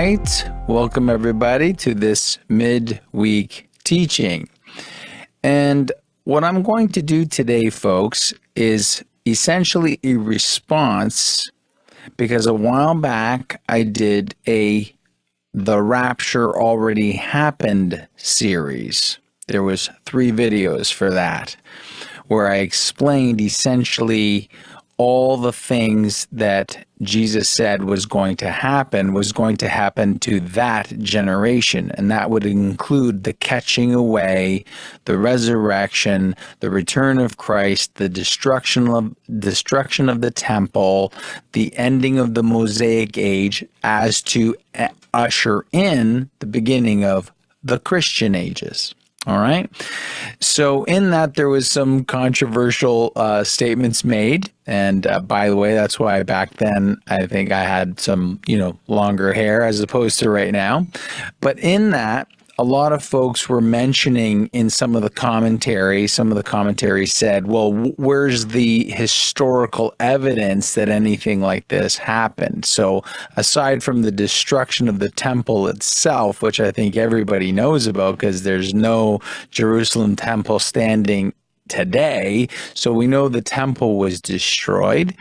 right, welcome everybody to this midweek teaching. And what I'm going to do today, folks, is essentially a response because a while back I did The Rapture Already Happened series. There was 3 videos for that where I explained essentially all the things that Jesus said was going to happen to that generation. And that would include the catching away, the resurrection, the return of Christ, the destruction of the temple, the ending of the Mosaic age, as to usher in the beginning of the Christian ages. All right. So in that, there was some controversial statements made. And by the way, that's why back then I think I had some, longer hair as opposed to right now. But in that, a lot of folks were mentioning in some of the commentary said, well, where's the historical evidence that anything like this happened? So aside from the destruction of the temple itself, which I think everybody knows about because there's no Jerusalem temple standing today, so we know the temple was destroyed,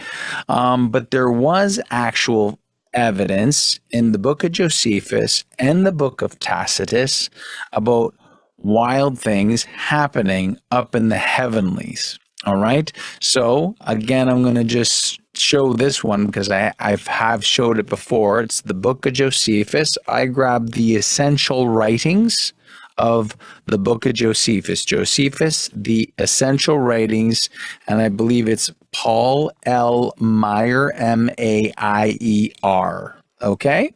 but there was actual evidence in the book of Josephus and the book of Tacitus about wild things happening up in the heavenlies. All right. So again, I'm going to just show this one because I have showed it before. It's the book of Josephus. I grabbed the essential writings of the book of Josephus. Josephus, the essential writings, and I believe it's Paul L. Maier, M-A-I-E-R. Okay?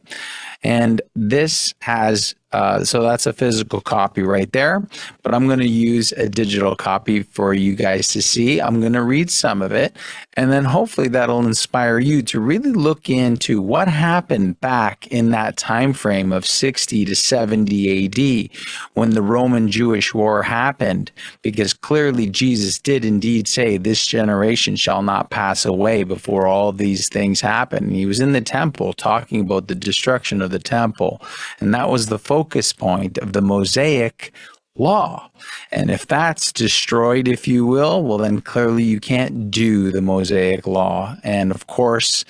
And this has, so that's a physical copy right there, but I'm going to use a digital copy for you guys to see. I'm going to read some of it, and then hopefully that'll inspire you to really look into what happened back in that time frame of 60 to 70 AD when the Roman-Jewish War happened, because clearly Jesus did indeed say, this generation shall not pass away before all these things happen. He was in the temple talking about the destruction of the temple, and that was the focus point of the Mosaic law. And if that's destroyed, if you will, well, then clearly you can't do the Mosaic law. And of course,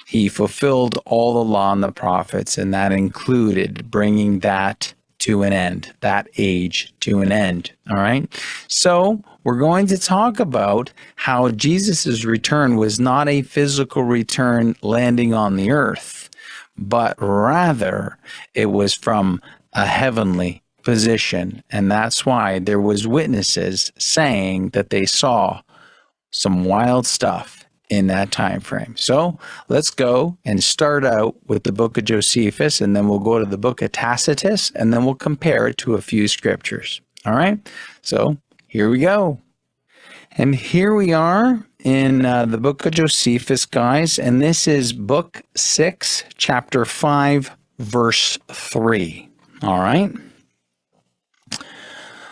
he fulfilled all the law and the prophets, and that included bringing that to an end, that age to an end. All right. So we're going to talk about how Jesus's return was not a physical return landing on the earth, but rather it was from a heavenly position. And that's why there was witnesses saying that they saw some wild stuff in that time frame. So let's go and start out with the book of Josephus, and then we'll go to the book of Tacitus, and then we'll compare it to a few scriptures. All right. So here we go. And here we are in the book of Josephus, guys, and this is book 6, chapter 5, verse 3. All right.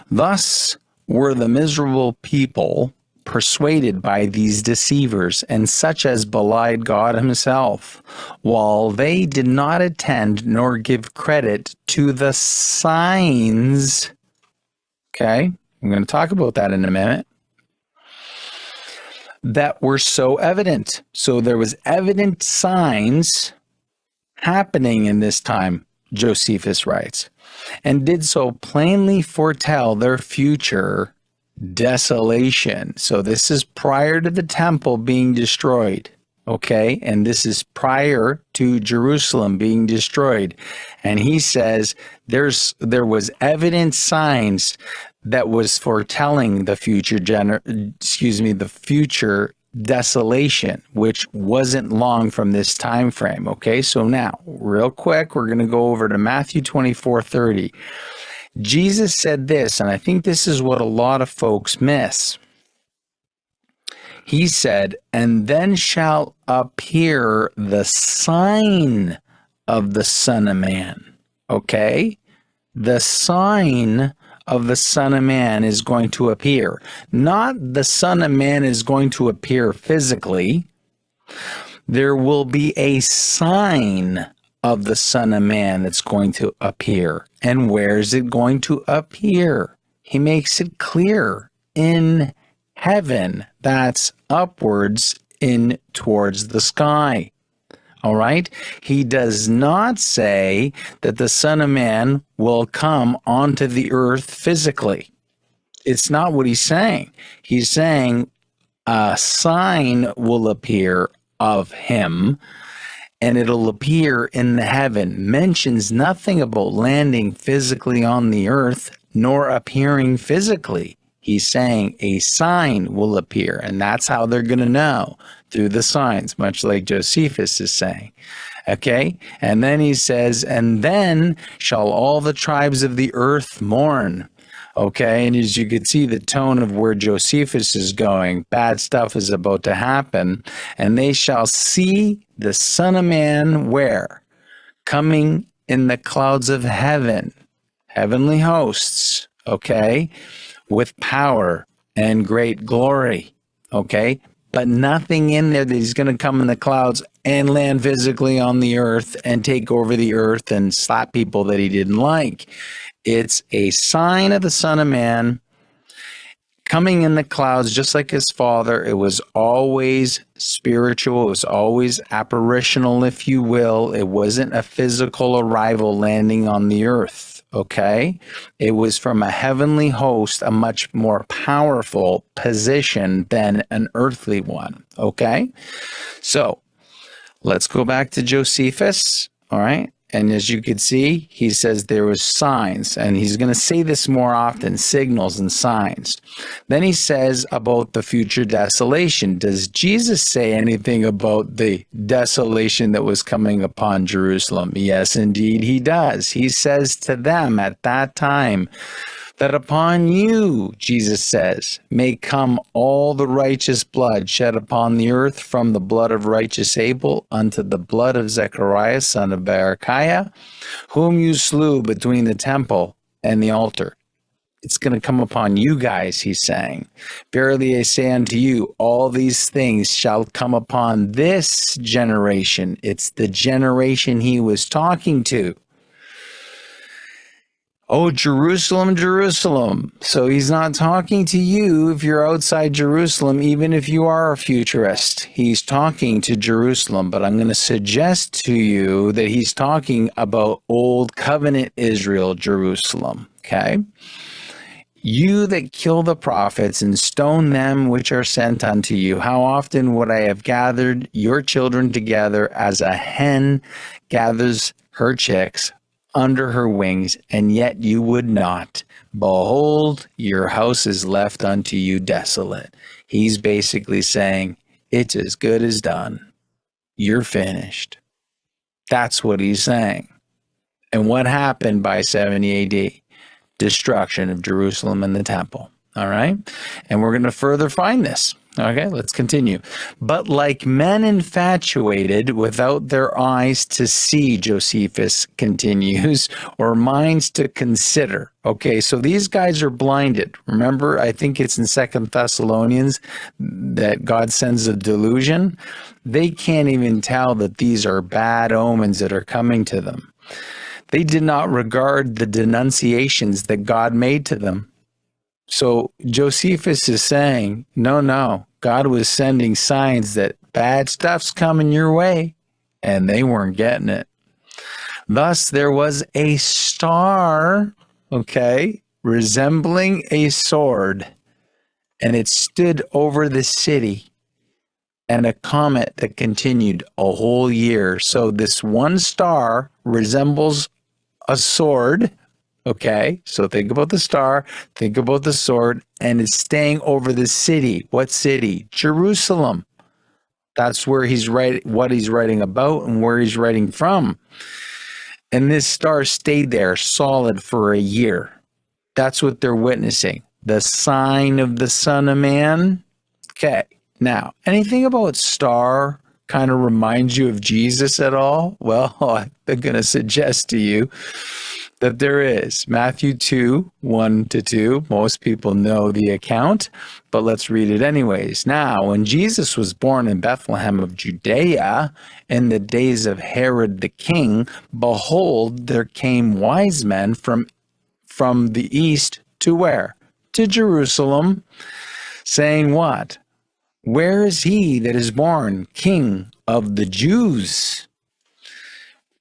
Thus were the miserable people persuaded by these deceivers, and such as belied God himself, while they did not attend nor give credit to the signs. Okay, I'm going to talk about that in a minute. That were so evident. So there was evident signs happening in this time, Josephus writes, and did so plainly foretell their future desolation. So this is prior to the temple being destroyed. Okay, and this is prior to Jerusalem being destroyed. And he says there was evident signs that was foretelling the future the future desolation, which wasn't long from this time frame. Okay, so now real quick, we're going to go over to Matthew 24:30. Jesus said this, and I think this is what a lot of folks miss. He said, and then shall appear the sign of the Son of Man. Okay? The sign of the Son of Man is going to appear. Not the Son of Man is going to appear physically. There will be a sign of the Son of Man that's going to appear. And where is it going to appear? He makes it clear. In heaven. That's upwards in towards the sky. All right? He does not say that the Son of Man will come onto the earth physically. It's not what he's saying. He's saying a sign will appear of him, and it'll appear in the heaven. Mentions nothing about landing physically on the earth, nor appearing physically. He's saying a sign will appear, and that's how they're going to know, through the signs, much like Josephus is saying. Okay? And then he says, and then shall all the tribes of the earth mourn. Okay? And as you can see the tone of where Josephus is going, bad stuff is about to happen. And they shall see the Son of Man where? Coming in the clouds of heaven, heavenly hosts, okay? With power and great glory, okay? But nothing in there that he's going to come in the clouds and land physically on the earth and take over the earth and slap people that he didn't like. It's a sign of the Son of Man coming in the clouds, just like his Father. It was always spiritual. It was always apparitional, if you will. It wasn't a physical arrival landing on the earth. Okay, it was from a heavenly host, a much more powerful position than an earthly one. Okay, so let's go back to Josephus. All right, and as you can see, he says there was signs, and he's going to say this more often: signals and signs. Then he says about the future desolation. Does Jesus say anything about the desolation that was coming upon Jerusalem? Yes, indeed, he does. He says to them at that time that upon you, Jesus says, may come all the righteous blood shed upon the earth, from the blood of righteous Abel unto the blood of Zechariah, son of Berechiah, whom you slew between the temple and the altar. It's going to come upon you guys, he's saying. Verily I say unto you, all these things shall come upon this generation. It's the generation he was talking to. Oh, Jerusalem, Jerusalem. So he's not talking to you if you're outside Jerusalem, even if you are a futurist. He's talking to Jerusalem, but I'm going to suggest to you that he's talking about Old Covenant Israel, Jerusalem. Okay? You that kill the prophets and stone them which are sent unto you, how often would I have gathered your children together as a hen gathers her chicks under her wings, and yet you would not. Behold, your house is left unto you desolate. He's basically saying, it's as good as done. You're finished. That's what he's saying. And what happened by 70 AD? Destruction of Jerusalem and the temple. All right? And we're going to further find this. Okay, let's continue. But like men infatuated without their eyes to see, Josephus continues, or minds to consider. Okay, so these guys are blinded. Remember, I think it's in 2 Thessalonians that God sends a delusion. They can't even tell that these are bad omens that are coming to them. They did not regard the denunciations that God made to them. So Josephus is saying, no, God was sending signs that bad stuff's coming your way, and they weren't getting it. Thus there was a star, okay, resembling a sword, and it stood over the city, and a comet that continued a whole year. So this one star resembles a sword. Okay, so think about the star, think about the sword, and it's staying over the city. What city? Jerusalem. That's where he's writing, what he's writing about and where he's writing from. And this star stayed there solid for a year. That's what they're witnessing. The sign of the Son of Man. Okay, now, anything about star kind of reminds you of Jesus at all? Well, I'm going to suggest to you that there is. Matthew 2, 1-2. Most people know the account, but let's read it anyways. Now, when Jesus was born in Bethlehem of Judea in the days of Herod the king, behold, there came wise men from the east to where? To Jerusalem, saying what? Where is he that is born King of the Jews?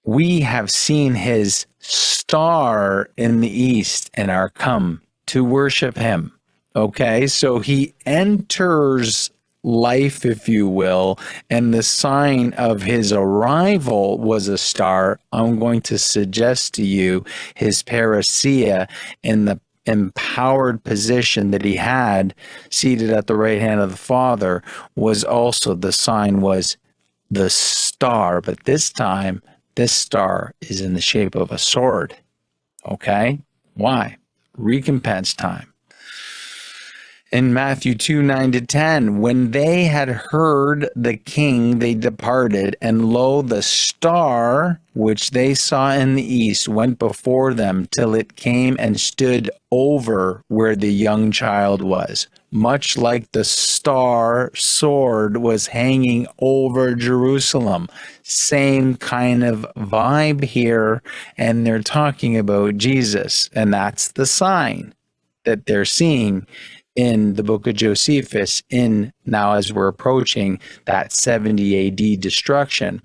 We have seen his star in the east and are come to worship him. Okay, so he enters life, if you will, and the sign of his arrival was a star. I'm going to suggest to you his parousia in the empowered position that he had seated at the right hand of the Father was also the sign, was the star, but this time this star is in the shape of a sword. Okay, why? Recompense time. In Matthew 2, 9-10, when they had heard the king, they departed, and lo, the star which they saw in the east went before them till it came and stood over where the young child was. Much like the star sword was hanging over Jerusalem. Same kind of vibe here, and they're talking about Jesus, and that's the sign that they're seeing in the book of Josephus, in now as we're approaching that 70 AD destruction.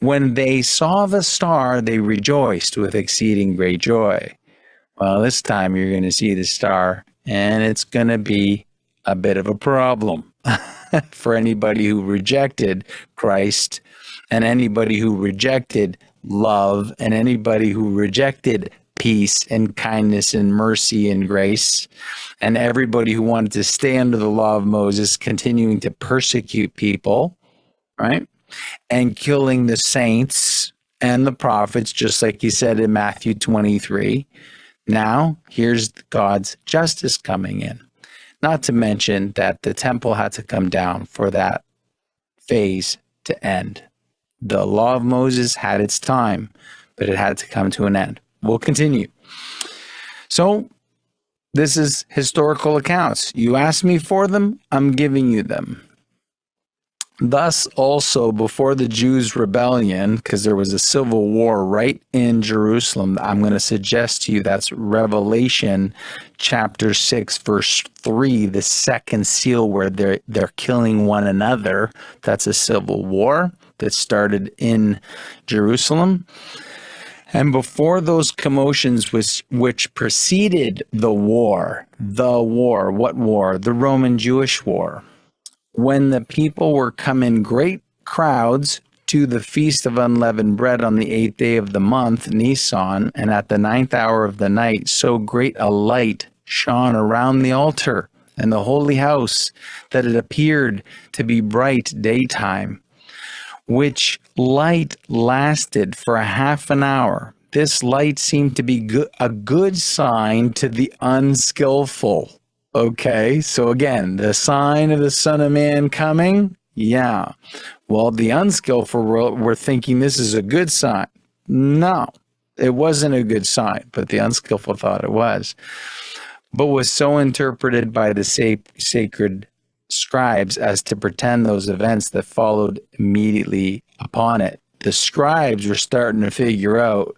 When they saw the star, they rejoiced with exceeding great joy. Well, this time you're going to see the star, and it's going to be a bit of a problem for anybody who rejected Christ, and anybody who rejected love, and anybody who rejected peace and kindness and mercy and grace, and everybody who wanted to stay under the law of Moses, continuing to persecute people, right? And killing the saints and the prophets, just like he said in Matthew 23. Now, here's God's justice coming in. Not to mention that the temple had to come down for that phase to end. The law of Moses had its time, but it had to come to an end. We'll continue. So, this is historical accounts. You asked me for them, I'm giving you them. Thus also before the Jews' rebellion, because there was a civil war right in Jerusalem, I'm going to suggest to you that's Revelation chapter 6, verse 3, the second seal where they're killing one another. That's a civil war that started in Jerusalem. And before those commotions which preceded the war, what war? The Roman-Jewish war. When the people were come in great crowds to the feast of unleavened bread on the 8th day of the month, Nisan, and at the 9th hour of the night, so great a light shone around the altar and the holy house that it appeared to be bright daytime, which light lasted for a half an hour. This light seemed to be a good sign to the unskillful. Okay, so again, the sign of the Son of Man coming? Yeah. Well, the unskillful were thinking this is a good sign. No, it wasn't a good sign, but the unskillful thought it was. But was so interpreted by the sacred scribes as to pretend those events that followed immediately upon it. The scribes were starting to figure out,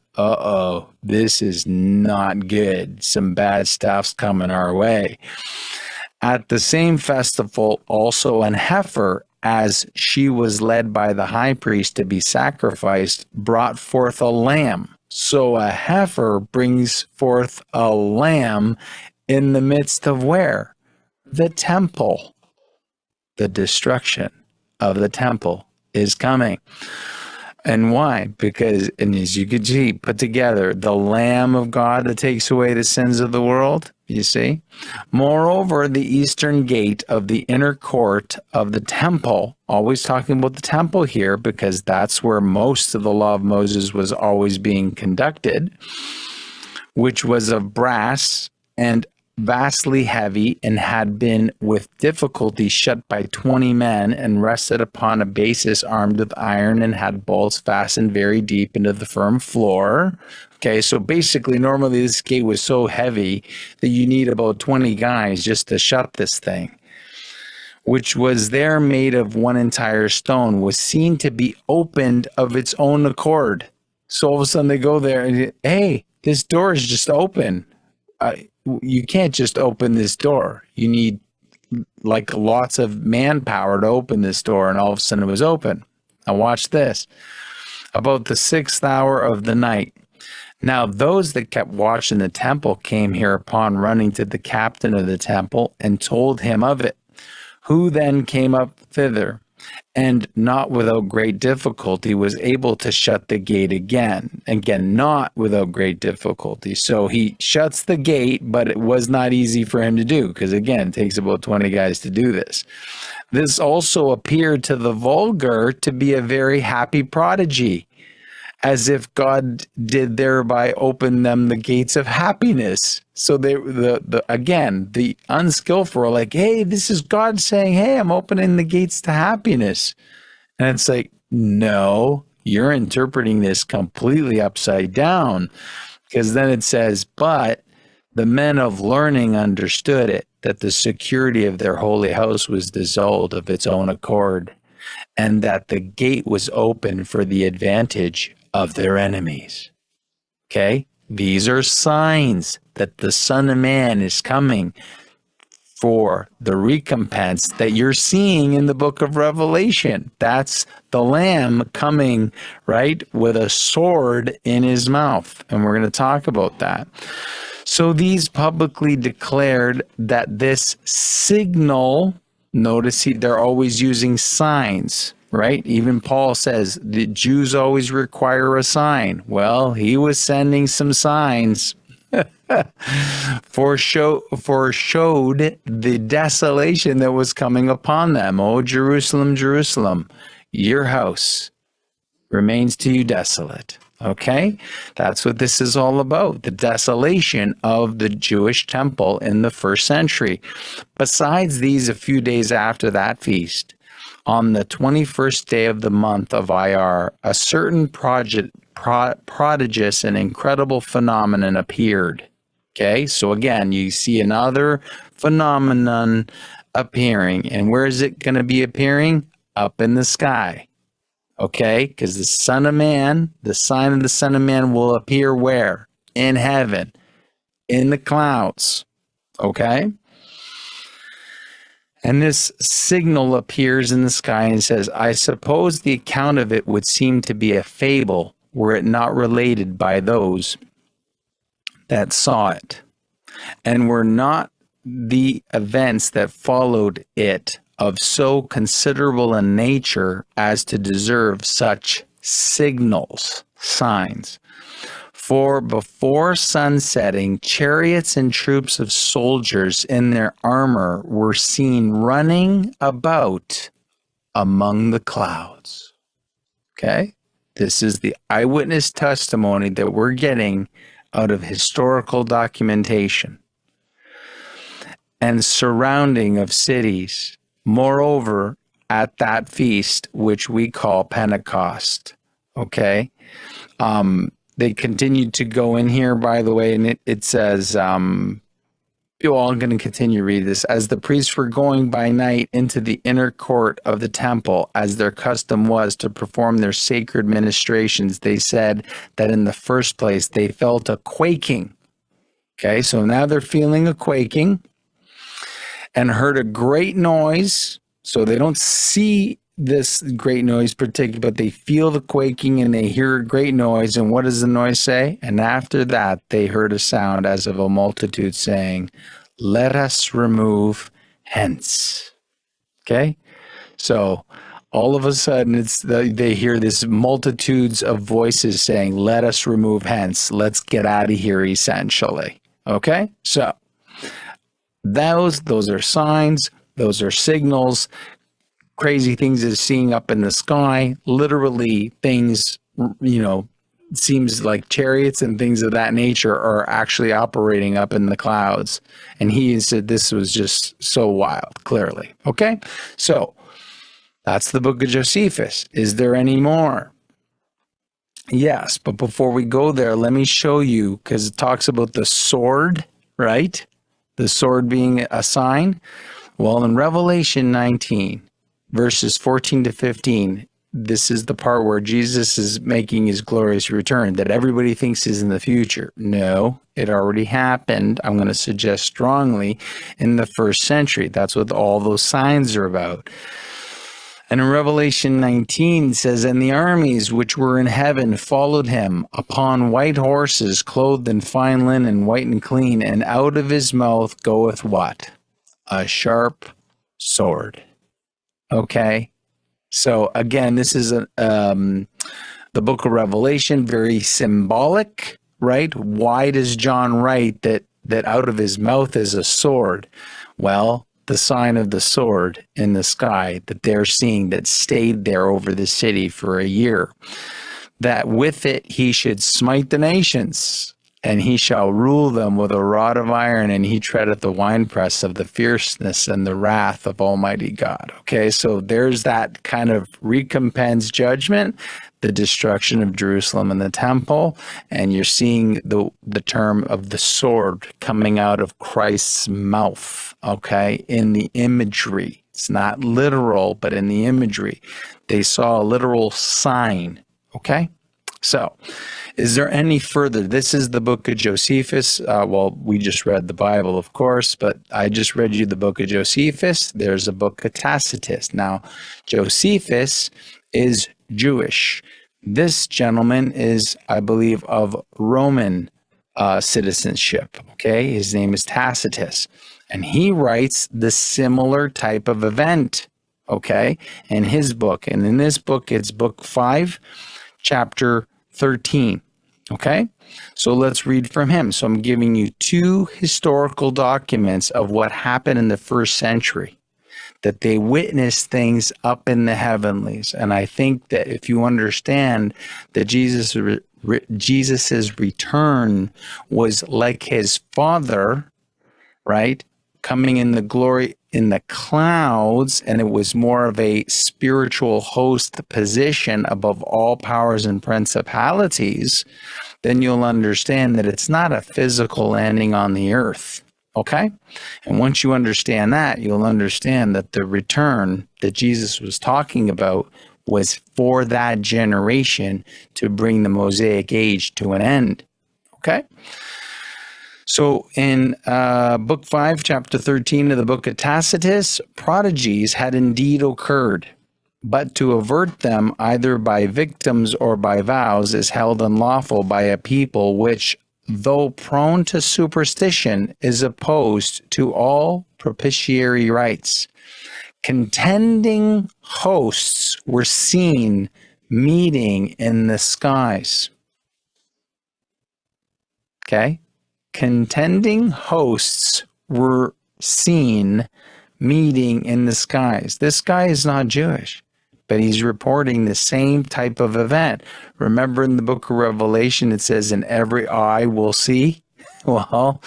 this is not good. Some bad stuff's coming our way. At the same festival, also an heifer, as she was led by the high priest to be sacrificed, brought forth a lamb. So a heifer brings forth a lamb in the midst of where? The temple. The destruction of the temple is coming. And why? Because, and as you could see, put together, the Lamb of God that takes away the sins of the world, you see? Moreover, the eastern gate of the inner court of the temple, always talking about the temple here, because that's where most of the law of Moses was always being conducted, which was of brass, and vastly heavy and had been with difficulty shut by 20 men and rested upon a basis armed with iron and had bolts fastened very deep into the firm floor. Okay, so basically normally this gate was so heavy that you need about 20 guys just to shut this thing, which was there made of one entire stone, was seen to be opened of its own accord. So all of a sudden they go there and, hey, this door is just open. You can't just open this door. You need like lots of manpower to open this door, and all of a sudden it was open. Now watch this. About the 6th hour of the night. Now those that kept watch in the temple came hereupon running to the captain of the temple and told him of it, who then came up thither, and not without great difficulty was able to shut the gate again. Again, not without great difficulty. So he shuts the gate, but it was not easy for him to do, because again, it takes about 20 guys to do this. This also appeared to the vulgar to be a very happy prodigy, as if God did thereby open them the gates of happiness. So they, the unskillful are like, hey, this is God saying, hey, I'm opening the gates to happiness. And it's like, no, you're interpreting this completely upside down, because then it says, but the men of learning understood it, that the security of their holy house was dissolved of its own accord, and that the gate was open for the advantage of their enemies. Okay? These are signs that the Son of Man is coming for the recompense that you're seeing in the book of Revelation. That's the Lamb coming, right, with a sword in his mouth. And we're going to talk about that. So these publicly declared that this signal, notice they're always using signs, right? Even Paul says the Jews always require a sign. Well, he was sending some signs foreshowed the desolation that was coming upon them. Oh, Jerusalem, Jerusalem, your house remains to you desolate. Okay? That's what this is all about, the desolation of the Jewish temple in the first century. Besides these, a few days after that feast, on the 21st day of the month of Ir, a certain prodigious and incredible phenomenon appeared. Okay, so again, you see another phenomenon appearing. And where is it going to be appearing? Up in the sky. Okay, because the Son of Man, the sign of the Son of Man will appear where? In heaven, in the clouds. Okay? And this signal appears in the sky and says, I suppose the account of it would seem to be a fable were it not related by those that saw it, and were not the events that followed it of so considerable a nature as to deserve such signals, signs. For before sunsetting, chariots and troops of soldiers in their armor were seen running about among the clouds. Okay? This is the eyewitness testimony that we're getting out of historical documentation and surrounding of cities. Moreover, at that feast, which we call Pentecost, okay? They continued to go in here, by the way, and it says, I'm going to continue to read this. As the priests were going by night into the inner court of the temple, as their custom was to perform their sacred ministrations, they said that in the first place they felt a quaking. Okay, so now they're feeling a quaking and heard a great noise. So they don't see this great noise particularly, but they feel the quaking and they hear a great noise. And what does the noise say? And after that, they heard a sound as of a multitude saying, let us remove hence. Okay. So all of a sudden they hear this multitudes of voices saying, let us remove hence. Let's get out of here, essentially. Okay. So those are signs. Those are signals. Crazy things is seeing up in the sky, literally things, seems like chariots and things of that nature are actually operating up in the clouds. And he said this was just so wild, clearly. Okay, so that's the book of Josephus. Is there any more? Yes, but before we go there, let me show you, because it talks about the sword, right? The sword being a sign. Well, in Revelation 19, verses 14 to 15, this is the part where Jesus is making his glorious return that everybody thinks is in the future. No, it already happened. I'm going to suggest strongly in the first century. That's what all those signs are about. And in Revelation 19 it says, and the armies which were in heaven followed him upon white horses, clothed in fine linen, white and clean, and out of his mouth goeth what? A sharp sword. Okay. So again, this is the book of Revelation, very symbolic, right? Why does John write that out of his mouth is a sword? Well, the sign of the sword in the sky that they're seeing that stayed there over the city for a year, that with it he should smite the nations, and he shall rule them with a rod of iron, and he treadeth the winepress of the fierceness and the wrath of Almighty God. Okay, so there's that kind of recompense judgment, the destruction of Jerusalem and the temple, and you're seeing the term of the sword coming out of Christ's mouth, okay, in the imagery. It's not literal, but in the imagery. They saw a literal sign, okay? So, is there any further? This is the book of Josephus. Well, we just read the Bible, of course, but I just read you the book of Josephus. There's a book of Tacitus. Now, Josephus is Jewish. This gentleman is, I believe, of Roman citizenship. Okay, his name is Tacitus, and he writes the similar type of event. Okay, in his book, and in this book, it's book 5, chapter 13. Okay, so let's read from him. So I'm giving you 2 historical documents of what happened in the first century, that they witnessed things up in the heavenlies. And I think that if you understand that Jesus's return was like his Father, right, coming in the glory in the clouds, and it was more of a spiritual host position above all powers and principalities, then you'll understand that it's not a physical landing on the earth. Okay? And once you understand that, you'll understand that the return that Jesus was talking about was for that generation to bring the Mosaic age to an end. Okay? So in book 5, chapter 13 of the book of Tacitus, prodigies had indeed occurred, but to avert them either by victims or by vows is held unlawful by a people which, though prone to superstition, is opposed to all propitiatory rites. Contending hosts were seen meeting in the skies. Okay? Contending hosts were seen meeting in the skies. This guy is not Jewish, but he's reporting the same type of event. Remember in the book of Revelation, it says, and every eye will see. Well,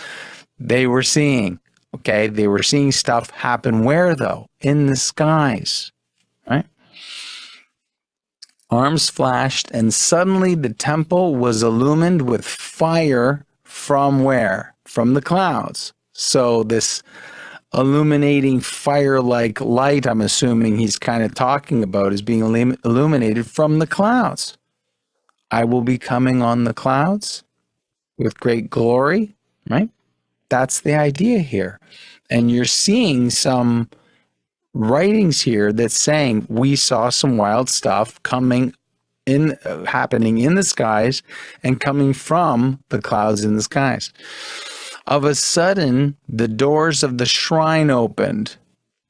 they were seeing, okay? They were seeing stuff happen where, though? In the skies, right? Arms flashed, and suddenly the temple was illumined with fire from where? From the clouds. So this illuminating fire-like light, I'm assuming he's kind of talking about, is being illuminated from the clouds. I will be coming on the clouds with great glory, right? That's the idea here. And you're seeing some writings here that's saying we saw some wild stuff happening in the skies and coming from the clouds in the skies. Of a sudden, the doors of the shrine opened.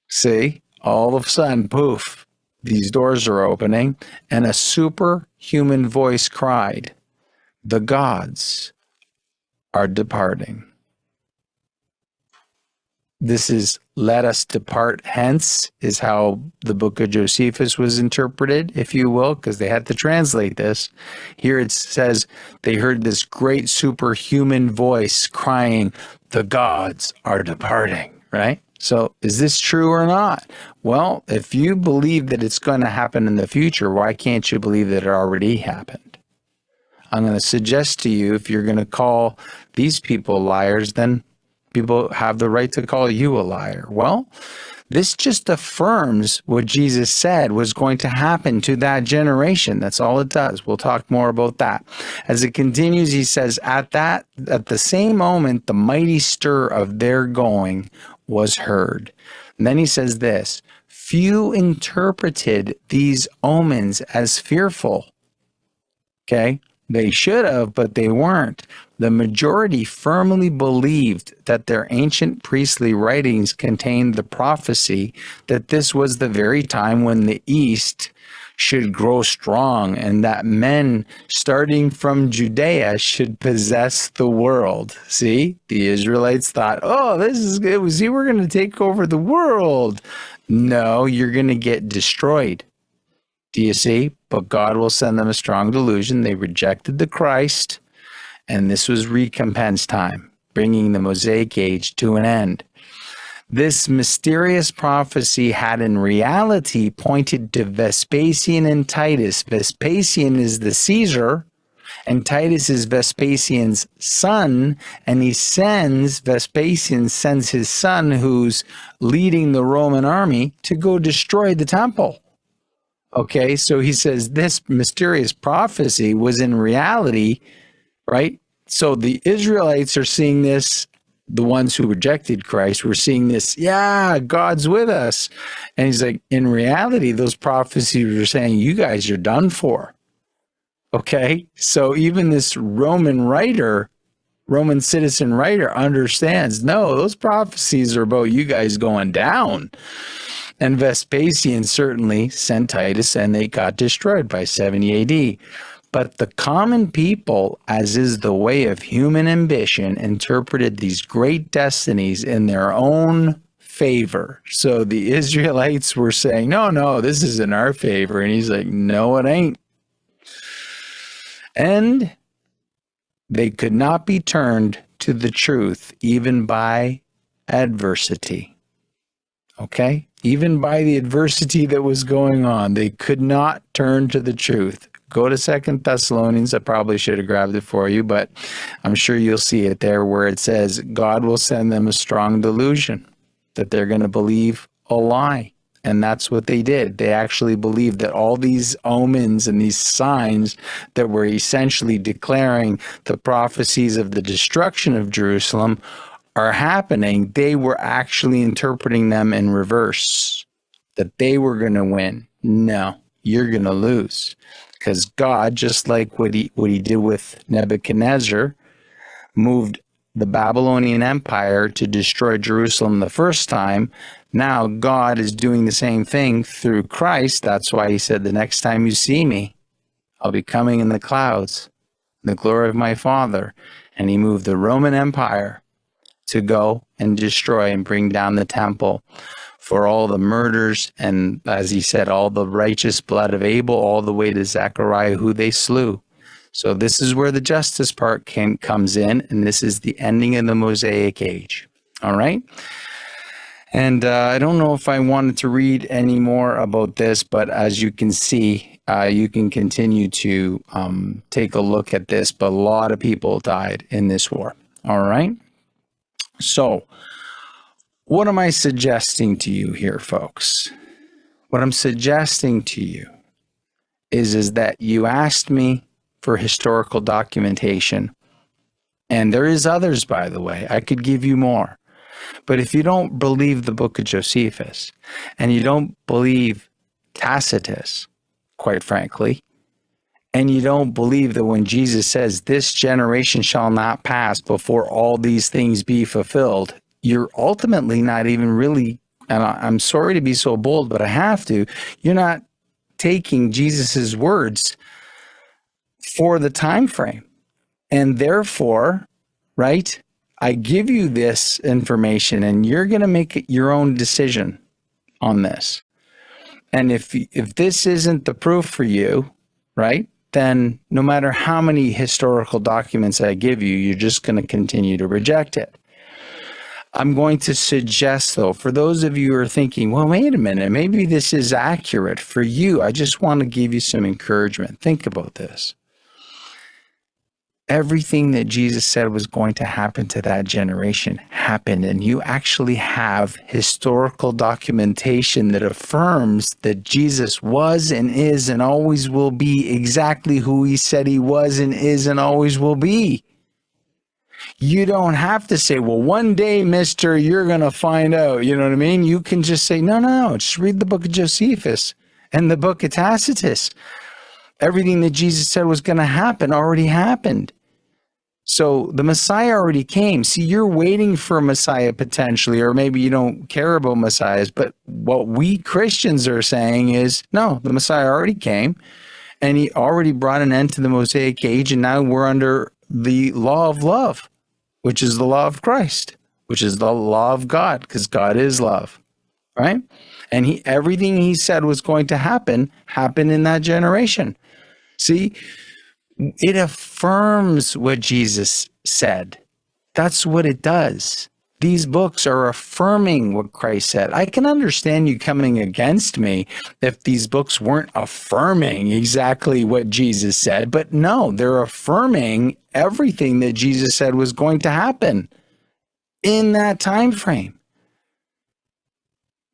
See, all of a sudden, poof, these doors are opening, and a superhuman voice cried, the gods are departing. This is let us depart hence, is how the book of Josephus was interpreted, if you will, because they had to translate this. Here it says they heard this great superhuman voice crying, the gods are departing, right? So is this true or not? Well, if you believe that it's going to happen in the future, why can't you believe that it already happened? I'm going to suggest to you, if you're going to call these people liars, then people have the right to call you a liar. Well, this just affirms what Jesus said was going to happen to that generation. That's all it does. We'll talk more about that. As it continues, he says, at the same moment, the mighty stir of their going was heard. And then he says this, few interpreted these omens as fearful. Okay? They should have, but they weren't. The majority firmly believed that their ancient priestly writings contained the prophecy that this was the very time when the East should grow strong and that men starting from Judea should possess the world. See, the Israelites thought, oh, this is good. See, we're going to take over the world. No, you're going to get destroyed. Do you see? But God will send them a strong delusion. They rejected the Christ, and this was recompense time, bringing the Mosaic age to an end. This mysterious prophecy had in reality pointed to Vespasian and Titus. Vespasian is the Caesar, and Titus is Vespasian's son, and Vespasian sends his son, who's leading the Roman army, to go destroy the temple. Okay, so he says this mysterious prophecy was in reality, right? So the Israelites are seeing this, the ones who rejected Christ were seeing this, yeah, God's with us. And he's like, in reality, those prophecies were saying, you guys are done for. Okay, so even this Roman citizen writer understands, no, those prophecies are about you guys going down. And Vespasian certainly sent Titus, and they got destroyed by 70 AD. But the common people, as is the way of human ambition, interpreted these great destinies in their own favor. So the Israelites were saying, no, this is in our favor. And he's like, no, it ain't. And they could not be turned to the truth, even by adversity. Okay? Even by the adversity that was going on, they could not turn to the truth. Go to 2 Thessalonians. I probably should have grabbed it for you, but I'm sure you'll see it there where it says God will send them a strong delusion that they're going to believe a lie. And that's what they did. They actually believed that all these omens and these signs that were essentially declaring the prophecies of the destruction of Jerusalem are happening. They were actually interpreting them in reverse, that they were going to win. No, you're going to lose, because God, just like what he did with Nebuchadnezzar, moved the Babylonian Empire to destroy Jerusalem the first time. Now God is doing the same thing through Christ. That's why he said, the next time you see me, I'll be coming in the clouds, the glory of my Father. And he moved the Roman Empire to go and destroy and bring down the temple for all the murders and, as he said, all the righteous blood of Abel, all the way to Zechariah, who they slew. So this is where the justice part comes in, and this is the ending of the Mosaic age. All right? And I don't know if I wanted to read any more about this, but as you can see, you can continue to take a look at this, but a lot of people died in this war. All right? So, what am I suggesting to you here, folks? What I'm suggesting to you is that you asked me for historical documentation, and there is others, by the way. I could give you more. But if you don't believe the book of Josephus, and you don't believe Tacitus, quite frankly, and you don't believe that when Jesus says, this generation shall not pass before all these things be fulfilled, you're ultimately not even really, and I'm sorry to be so bold, but I have to, you're not taking Jesus's words for the time frame. And therefore, right, I give you this information and you're going to make your own decision on this. And if this isn't the proof for you, right, then no matter how many historical documents I give you, you're just going to continue to reject it. I'm going to suggest, though, for those of you who are thinking, well, wait a minute, maybe this is accurate for you. I just want to give you some encouragement. Think about this. Everything that Jesus said was going to happen to that generation happened, and you actually have historical documentation that affirms that Jesus was and is and always will be exactly who he said he was and is and always will be. You don't have to say, well, one day, mister, you're going to find out. You know what I mean? You can just say, no, just read the book of Josephus and the book of Tacitus. Everything that Jesus said was going to happen already happened. So the Messiah already came. See, you're waiting for a Messiah potentially, or maybe you don't care about Messiahs. But what we Christians are saying is, no, the Messiah already came and he already brought an end to the Mosaic age. And now we're under the law of love, which is the law of Christ, which is the law of God, because God is love, right? And everything he said was going to happen happened in that generation. See, it affirms what Jesus said. That's what it does. These books are affirming what Christ said. I can understand you coming against me if these books weren't affirming exactly what Jesus said, but no, they're affirming everything that Jesus said was going to happen in that time frame.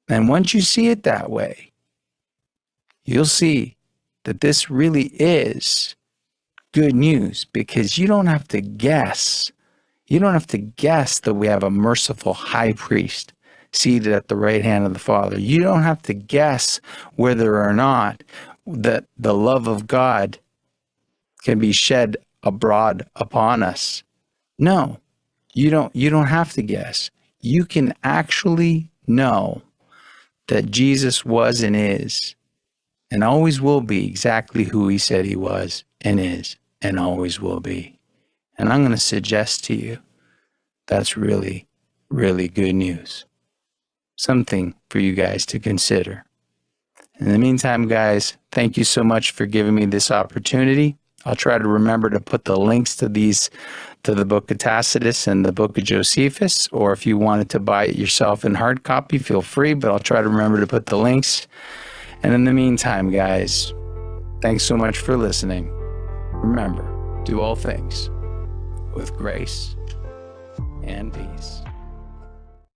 And once you see it that way, you'll see that this really is good news, because you don't have to guess. You don't have to guess that we have a merciful high priest seated at the right hand of the Father. You don't have to guess whether or not that the love of God can be shed abroad upon us. No, you don't have to guess. You can actually know that Jesus was and is and always will be exactly who he said he was and is and always will be. And I'm going to suggest to you that's really, really good news. Something for you guys to consider. In the meantime, guys, thank you so much for giving me this opportunity. I'll try to remember to put the links to the book of Tacitus and the book of Josephus, or if you wanted to buy it yourself in hard copy, feel free, but I'll try to remember to put the links. And in the meantime, guys, thanks so much for listening. Remember, do all things with grace and peace.